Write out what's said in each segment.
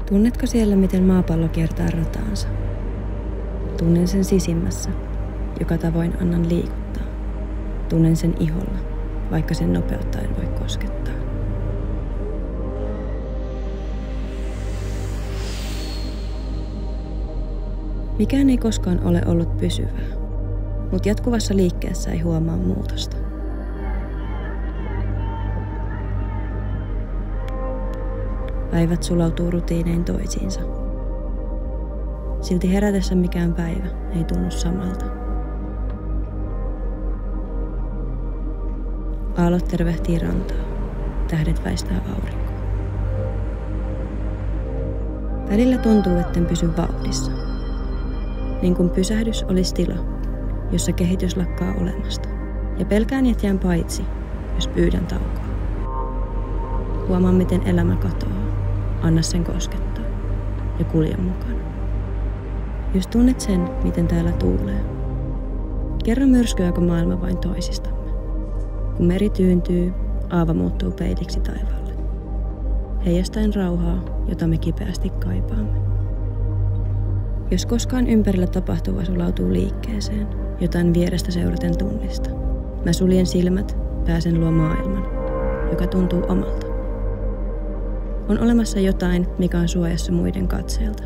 Tunnetko siellä, miten maapallo kiertää rataansa? Tunnen sen sisimmässä, joka tavoin annan liikuttaa. Tunnen sen iholla, vaikka sen nopeutta en voi koskettaa. Mikään ei koskaan ole ollut pysyvää, mutta jatkuvassa liikkeessä ei huomaa muutosta. Päivät sulautuu rutiinein toisiinsa. Silti herätessä mikään päivä ei tunnu samalta. Aallot tervehtii rantaa, tähdet väistää aurinkoa. Välillä tuntuu, etten pysy vauhdissa. Niin kuin pysähdys olisi tila, jossa kehitys lakkaa olemasta. Ja pelkään, että jään paitsi, jos pyydän taukoa. Huomaan, miten elämä katoaa. Anna sen koskettaa ja kulje mukana. Jos tunnet sen, miten täällä tuulee, kerro myrskyääkö maailma vain toisistamme. Kun meri tyyntyy, aava muuttuu peiliksi taivaalle, heijastaen rauhaa, jota me kipeästi kaipaamme. Jos koskaan ympärillä tapahtuva sulautuu liikkeeseen, jotain vierestä seuraten tunnista, mä suljen silmät, pääsen luo maailman, joka tuntuu omalta. On olemassa jotain, mikä on suojassa muiden katseelta.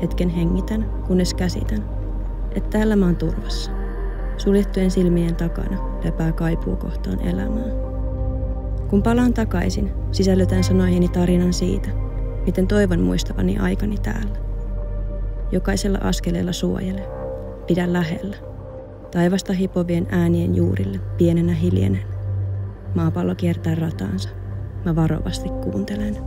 Hetken hengitän, kunnes käsitän, että täällä mä oon turvassa. Suljettujen silmien takana lepää kaipuu kohtaan elämää. Kun palaan takaisin, sisällytän sanoihini tarinan siitä, miten toivon muistavani aikani täällä. Jokaisella askeleella suojele, pidä lähellä. Taivasta hipovien äänien juurille pienenä hiljenen. Maapallo kiertää rataansa. Mä varovasti kuuntelen.